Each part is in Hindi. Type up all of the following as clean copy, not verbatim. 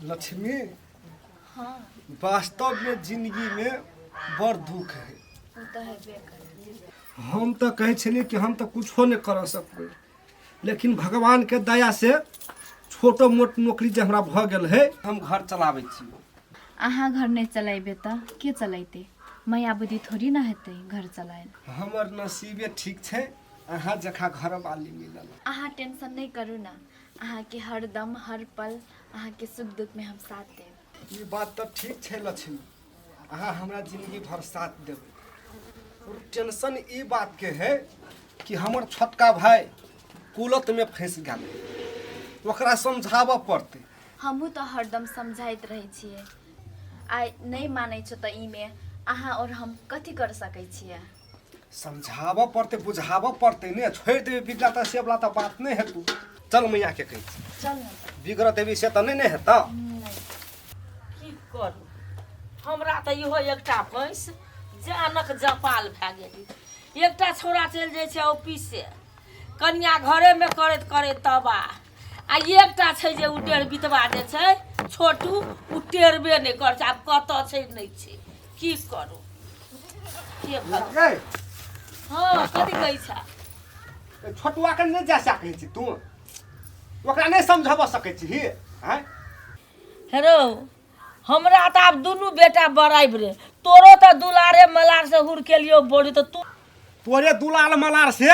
लक्ष्मी, हाँ वास्तव में जिंदगी में बड़ दुख है। वो तो हेबे करे। हम तो कहे छलिए कि हम तो कुछो नहीं कर सकबै, लेकिन भगवान के दया से छोटो मोट नौकरी जे हमरा भ गेल है, हम घर चलाबै छी। अहाँ घर नहीं चलाइबे तो के चलाइते? मैया बुद्धि थोड़ी ना हेतै घर चलाए। हमर नसीबे ठीक छै, अहाँ जखा घर वाली मिलल। अहाँ टेंशन नहीं करू ना, अहाँ के हर दम हर पल अहाँ के सुख दुख में हम साथ देब। ये बात तो ठीक छै लक्ष्मी, अहाँ हमरा जिंदगी भर साथ देबै। और टेंशन ई बात के है कि हमर छोटका भाई कुलत में फंस गेल, ओकरा समझाबऽ पड़तै। हमहू तो हरदम समझाइत रहे छिए, आइ नहीं मानै छ त ई में अहाँ और हम कथी कर सकै छिए? समझाबऽ पड़तै, बुझाबऽ पड़तै ने। छोड़ देबै बिगड़ा त से वाला त बात नहीं हेतु। चल मैया के कहि चल न बिगड़ देवी से त नहीं हेता। की करू, हमरा त इहो एकटा भैंस जानक जपाल भए गेली। एकटा छोरा चलि जाइ छै ऑफिस से, कन्या घरे में करैत करैत तबाह। आ एकटा छै जे उ टेढ़ बितवा जे छै छोटू, उ टेढ़बे नहीं कर छै। आब कतऽ छै नहीं छै, की करू के भगवान। हाँ कथी कहै छै? छोटुआ के नहीं जा सकै छी तू, ओकरा नहीं समझाबऽ सकै छी हैं? हेरो, हमरा त आब दुनू बेटा बराइब रे। तोरो त दुलारे मलार से हुर के लियो बोली त तू तोरे दुलाल मलार से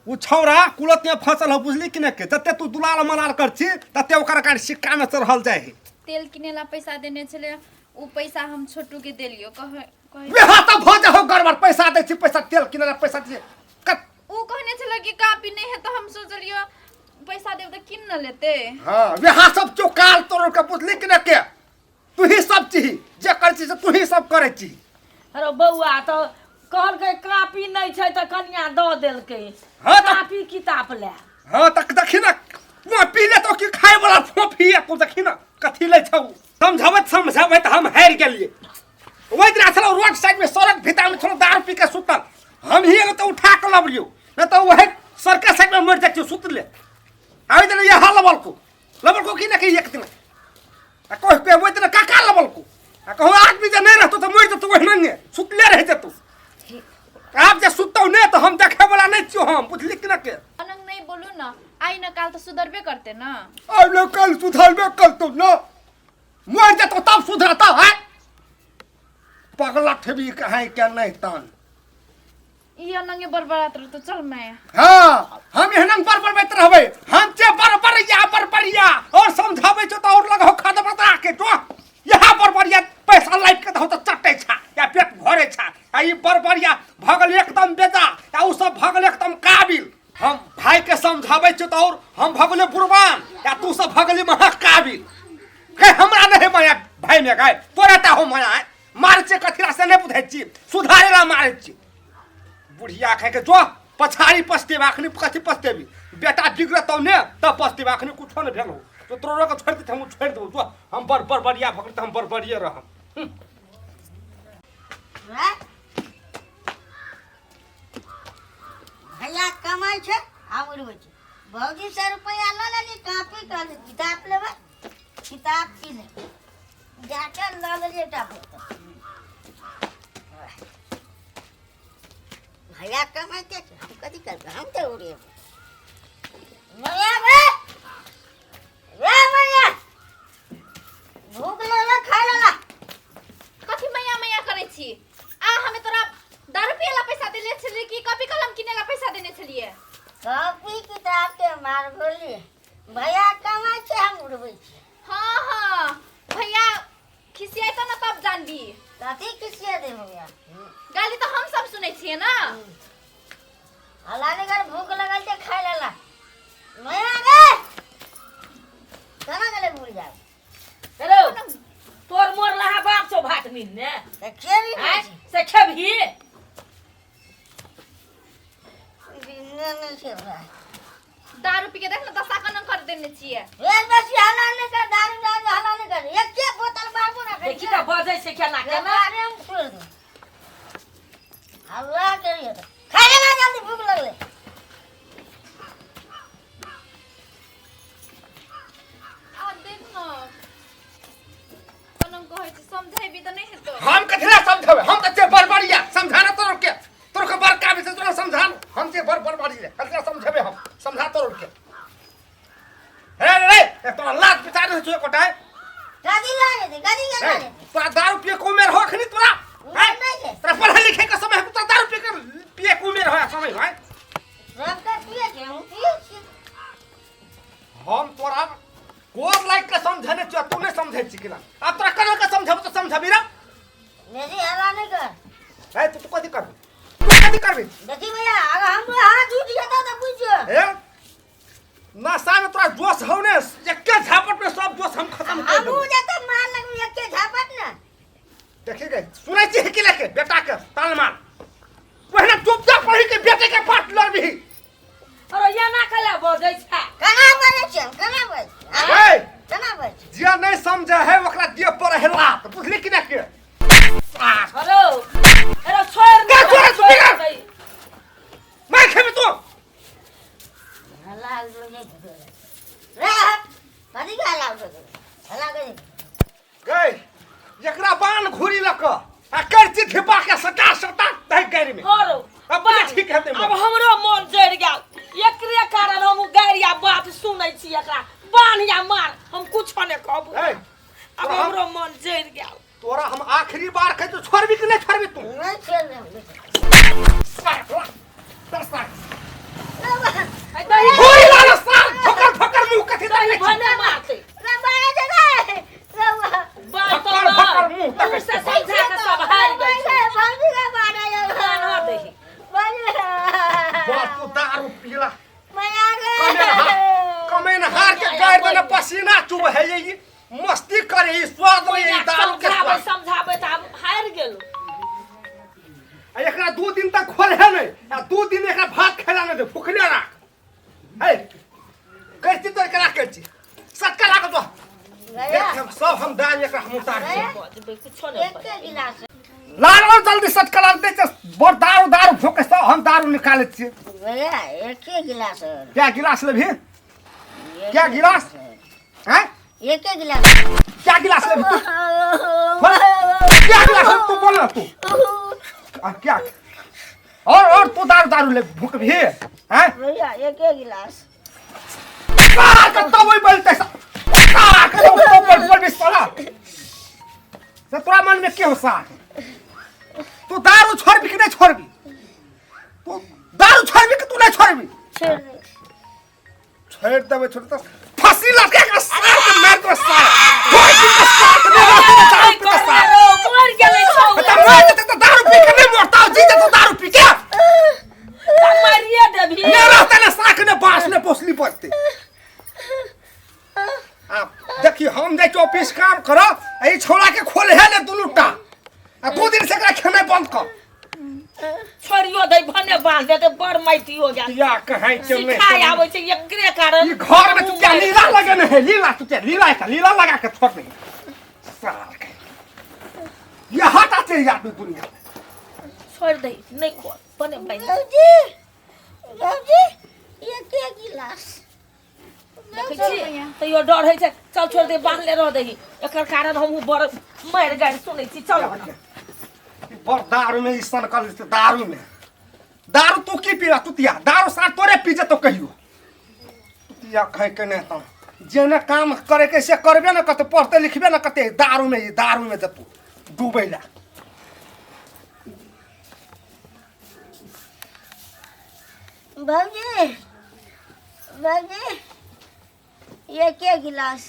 उ छौरा कुलत में फंसल हो, बुझली कि नहीं? के तते तू दुलाल मलार कर छी, तते ओकर का सिक्का में चढ़ल जाय है। तेल किने ला पैसा देने छले, उ पैसा हम छोटू के देलियो। कहे बिहा त भ जा हो गड़बड़। पैसा दे छी, पैसा तेल किने ला पैसा दे। उ कहने छले कि कापी नहीं है, तो हम सोचलियो पैसा देब त किन न लेते। हां बिहा सब चोकाल तोर के, बुझली कि नहीं? के तू ही सब छी, जे कर छी से तू ही सब करे छी। अरे बउआ त कहलकै कापी नहीं छै त कन्या द देलकै। हाँ त कापी किताब ले। हां तक देखी ना, पी ले तो की खाए वाला फोफी है। तू देखी ना कथी ले छौ। समझाबत त हम हार गेलिए। ओइ दिन चलो रोड साइड में सड़क भीतर में थोड़ा दारू पी के सुतल, हम ही तो उठा के लबलियो, न तो वह सड़क साइड में मर जाती सुतले। ओइ दिन ये हाल लबल को की ना कि एक दिन आ कोई पे ओइ दिन काका लबल को आ कहू आदमी जे नहीं रहतो तो मर जतो, वही नहीं सुतले रह जतो। आप जे सुतौ ने तो हम देखे वाला नहीं छियो, हम बुझली कि ना? के अनंग नहीं बोलू ना, आई न काल तो सुधरबे करते ना। अब न कल सुधरबे करतो ना, मर जतो तब सुधरता है। पगला ठेबी कहां क्या नहीं तान। ई अनंगे बरबरात रह तो चल मैं। हाँ हम एहन बरबरबैत रहबै, हम जे बरबरिया और समझाबै छ त और लगहो खाद बता के तो यहाँ बरबरिया पैसा लाइट के दहो त चट्टे छा या पेट भरे छा। आ ई बरबरिया भगल एकदम बेजा, या उ सब भगल एकदम काबिल। हम भाई के समझाबै छ त और हम भगले बुरबान, या तू सब भगली महा काबिल। के हमरा नहीं माया भाई में गाय तोरा ता हो माया है। मार से कथिरा से नहीं बुझै छी, सुधारेला मारै छी। बुढ़िया कह के जो पछाड़ी पछते आखनी कथी पछतेबी, बेटा बिगड़तौ ने तब पछतेबी। आखनी कुछो न भेल हो तो तोरो के छोड़ दे, हम छोड़ देबो। जो हम बरबरिया भगल त हम बरबरिया रहम। भैया कमाई छे आउर होय छे। भौजी 100 रुपया ल लेली, कापी कर किताब लेबे, किताब की ले जाके ल लेली टा। भैया कमाई के हम कथी करबे, हम तो उड़े भैया बे रे भैया भूख लगला खाए ला। कथी मैया मैया करे छी? आ हमें तोरा दारू पिए ला पैसा देले छली कि कॉपी कलम किने ला पैसा देने छलिए? कॉपी किताब के मार बोली भैया कमाई छे, हम उड़बै छी। हाँ हाँ भैया खिसियाई तो ना तब जानबी। कथी किसिया दे भैया? गाली तो हम सब सुनै छिए ना। हलाने कर भूख लगल छे खाए लेला। मैया गे कना गले भूल जा। हेलो, तोर मोर लहा बाप छौ भात मीन ने त खेरी हैं नहीं से खेबही। नहीं छे भाई। दारू पी के देख ना दशा कन कर देने छिए। रे बस हलाने कर दारू हलाने कर एक एक बोतल बाबू ना कर। देखी त बजै से केना केना। अरे हम छोड़ दे हल्ला करिए खाए ना जल्दी भूख लगले। आ देख ना कहां से कोटाय गाड़ी लागे दे गाड़ी का लागे तोरा दारू पिए को उमेर हो खनी तोरा नहीं है तोरा पढ़े लिखे के समय तोरा दारू पिए को उमेर हो समय भाई सब का पिए के हम पिए छी हम तोरा कोर लाइक के समझने छ तू नहीं समझै छी कि ना अब तोरा कना के समझब तो समझबी रे मेरी हवा नहीं कर ए तू कथि करबी देखी भैया अगर हम हाथ उठ जाता तो पूछो ए नशा में तोरा जोश हो ने एके झापट में सब जोश हम खत्म कर हम देबो हो जाता मार लगू एक के झापट ना देखी गई सुनै छी कि लेके बेटा के ताल मार पहिने चुपचाप पढ़ी के बेटे के पाठ लरबी अरे ये ना कला बजै छै कना बजे छी कना बजे ए कना बजे जे नहीं समझे है ओकरा देह पर हेला बुझली कि ना के हेलो अरे छोड़ क्या छोड़ दे मैं खेबे तू हला लोगे रे कदी का लाग दे हला गई गई एकरा बाण घुरी लक आ करती धिपा के सटा दे गाड़ी में औरो अब बड़े ठीक हेते अब हमरो मन जड़ गेल एकरे कारण हम गाड़िया बात सुनै छी एकरा बान्हिया मार हम कुछ नहीं कहबो ए अब हमरो मन जड़ गेल तोरा हम आखिरी बार कह तो छोड़बी कि नहीं छोड़बी तू नहीं खेलने होई लाला सार ठोकर मुंह कथि दे भने मारते रबाया जगह बात भक्कर मुंह तक से समझा के सब हार गए भाभी का बाड़ा कान हो दही बाप तू दारू पीला मैं आ गए कमेन हार के गाड़ देने पसीना चुभ है ये मस्ती करे ई स्वाद में ई दारू के स्वाद समझाबे त हम हार गेलु आ एकरा 2 दिन तक खोल है नहीं आ 2 दिन एकरा भात खेला नहीं दे भूखले राख हे कैसी तो एकरा कहची सटका लाग तो देख सब हम दाल एकरा हम उतार दे कुछ नहीं एक गिलास लालो जल्दी सटका लाग दे बड़ दारू भूखे सब हम दारू निकाले छी भैया एक गिलास क्या गिलास ले भी क्या गिलास हैं एक गिलास क्या गिलास ले भी तू क्या गिलास तू बोल ना तू क्या और तू दारू ले भूख भी हैं भैया एक गिलास तो वही बोलते बोल भी साला से तोरा मन में क्या होसा तू दारू छोड़बी कि नहीं छोड़बी तू दारू छोड़बी कि तू नहीं छोड़बी छोड़ देबे छोड़ तो फांसी लगे के साथ मार दो साला कोई दिन के साथ नहीं दारू पी के साथ मर गेले छौ तो मैं तो दारू पी के नहीं मरता जी तो दारू पी के मारिए देबी ये रहता ना साख ने बांस ने पोसली पड़ती आप देखिए हम जाके ऑफिस काम करो ए छोड़ा के खोले है ना दुनुटा आ 2 दिन से एकरा खेने बंद कर छोड़ियो दे भने बांध दे तो बड़ माइटी हो जा या कहां के में सिखाय आवे छै एकरे कारण ई घर में तू क्या लीला लगे न है लीला तू क्या लीला लगा के छोड़ दे साल के ये हटा चल जा तू दुनिया छोड़ दे नहीं खो बने भाई बाबूजी ये के गिलास देखै छी तो यो डर है छै चल छोड़ दे बांध ले रह दही एकर कारण हम बड़ मार गाड़ी सुनै छी चल बड़ दारू में ईसन कर दारू में दारू तू की पीला तू तिया दारू साथ तोरे पी जे तो कहियो तिया कह के नहीं तो जेने काम करे के से करबे ना कते पढ़ते लिखबे ना कते दारू में जतू डूबैला बाबूजी ये के गिलास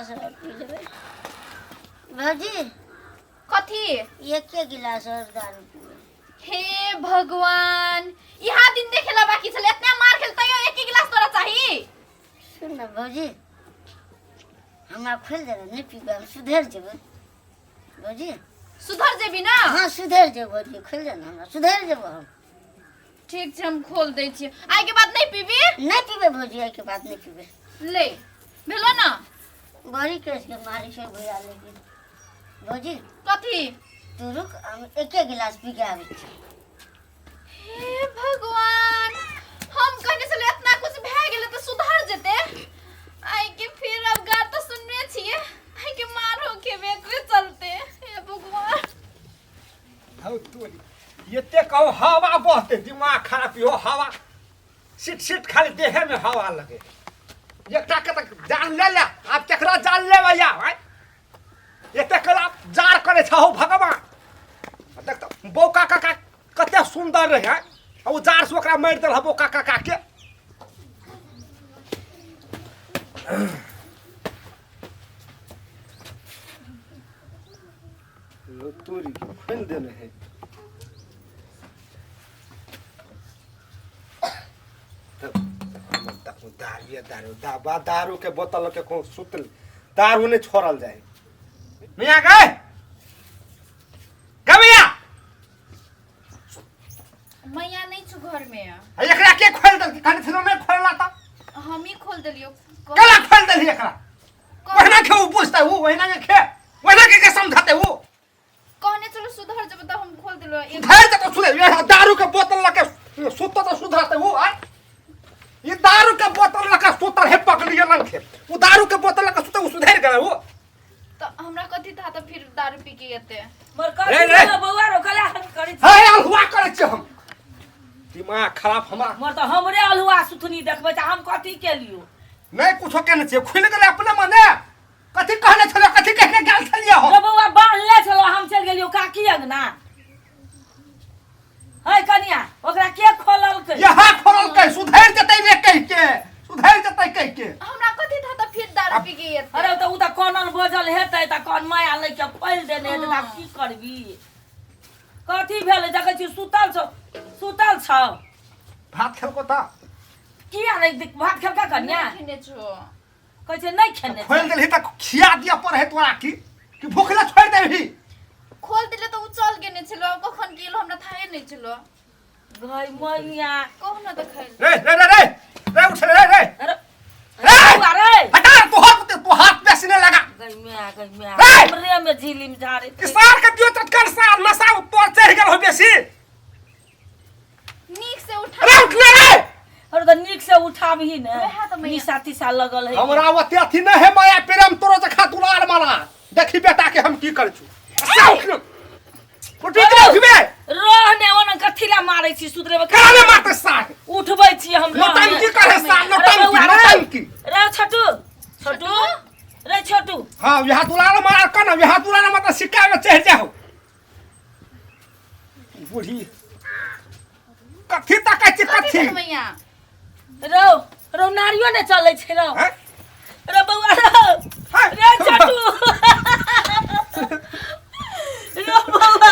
है पी लेबे बाबूजी कथी ये के गिलास है दारू पीबे हे भगवान यहाँ दिन देखेला बाकी छले इतना मार खेल तैयो एक ही गिलास तोरा चाहिए सुन ना बाबूजी हमरा खोल दे नहीं पीबे हम सुधर जेबे बाबूजी सुधर जेबी ना हाँ सुधर जेबे बाबूजी खोल दे ना हमरा सुधर जेबे हम ठीक छै हम खोल दै छी आइ के बाद नहीं पीबी नहीं पीबे बाबूजी आई के बाद नहीं पीबे ले भेलो ना बड़ी केस के मारी छै भैया लेकिन बाबूजी कथी तू रुक हम एक गिलास पी के आबै छी हे भगवान हम कहने से इतना कुछ भए गेले तो सुधर जेते आई के फिर अब गात तो सुनने छिए आई के मार हो के बेकरे चलते हे भगवान हौ तोरी ये कहो हवा बहते दिमाग खराब हो हवा सिट खाली देह में हवा लगे एकटा के तक जान ले आप केकरा जान ले भैया एते कला जार करे छहो भगवान देख तो बौका काका कते सुंदर रहे हैं वो जार से ओकरा मार देल बौका काका के तोरी खोल देने है दारू के बोतल के कौन सुतल दारू नहीं छोड़ल जाए मियाँ गए भैया मैया नहीं छु घर में एकरा के खोल दल खाने थनो में खोलला त हम ही खोल देलियो कला खोल दल एकरा वहना के वो पूछता वो वहना के समझाते वो कहने चलो सुधर जब तो हम खोल दिलो सुधर तो सुधर दारू के बोतल लगे सुत तो सुधरते वो ये दारू के बोतल लगा सुतर है पकड़िए लंग के वो दारू के बोतल लगा सुतर सुधर गए वो तो हमरा कथि था तो फिर दारू पी के येते मर कथि बौआ रो कला करै छी हे अलहुआ करे छी हम दिमाग खराब हमरा मर तो हमरे अलहुआ सुथनी देखबै त हम कथि के लियो नहीं कुछो कहने छे खुल गेले अपने मने कथि कहने छले कथि कह के गेल छलिए हो रे बौआ बांधले छलो हम चल गेलियो काकी अंगना है कनिया ओकरा के खोलल के यहां खोलल के सुधर जतै रे कह के सुधर जतै कह के हमरा कथि था तो फिर दारू पी के येते अरे तो उ त कोनल बोझल हेतै त कोन माया ले के फैल देने हेतै त की करबी कथि भेलै देखै छी सुतल छ भात खेलको त किया नहीं भात खेलका कनिया खेने छु कहै छै नहीं खेने खोल देलही त खिया दिया पर है तोरा की भूखला छोड़ देही खोल दिले तो उ चल गेने छलो कखन गेलो हमरा थाहे नहीं छलो गई मैया कहू ना तो खाइ रे उठ रे अरे अरे हटा तू हाथ बेसने लगा गई मैं रे! हमरे में झिलिम झारे किसान के दियो तत्कर सार नशा ऊपर चढ़ गेल हो बेसी नीक से उठा रे उठ रे अरे तो नीक से उठाबही ने वहे तो मैया। निशा तिशा लगल है हमरा ओते अथी न है माया प्रेम तोरो जखा दुलार मारा देखी बेटा के हम की कर छु उठ रे रहने ओन कथिला मारै छी सुधरे में काले मारते साथ उठबै छी हम नौटंकी करे साथ नौटंकी रे छोटू रे छोटू हां यहां दुलार मारा कन यहां दुलार मत सिक्का में चढ़ जाओ बूढ़ी कथि तक छी कथि मैया रो नारियो ने चलै छै रो रे बौआ रे छोटू रो बौआ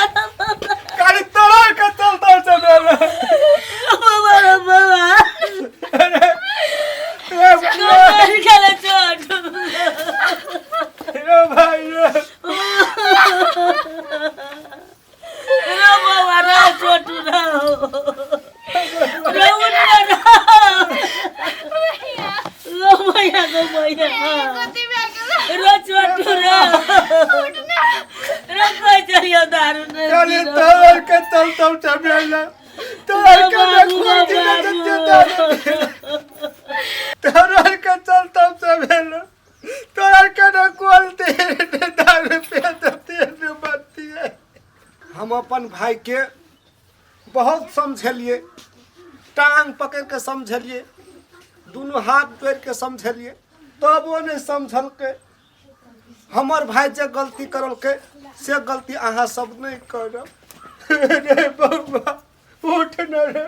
काली तोरा के चलता चले बौआ रे खेले छोटू रे भाई रे बौआ रे छोटू रे कथि भे गेलो रे छोटू रे कोई चलियो दारू ने काली तोरा के चलता चले तोरा के खोल दिले तोरा के चलता चले तोरा के न खोल दे दारू पे देते न बत्ती हम अपन भाई के बहुत समझलिए टांग पकड़ के समझलिए दोनों हाथ जोड़ के समझलिए तब वो नहीं समझल के हमर भाई जे गलती करल के से गलती अहाँ सब नहीं करब रे बउआ उठ न रे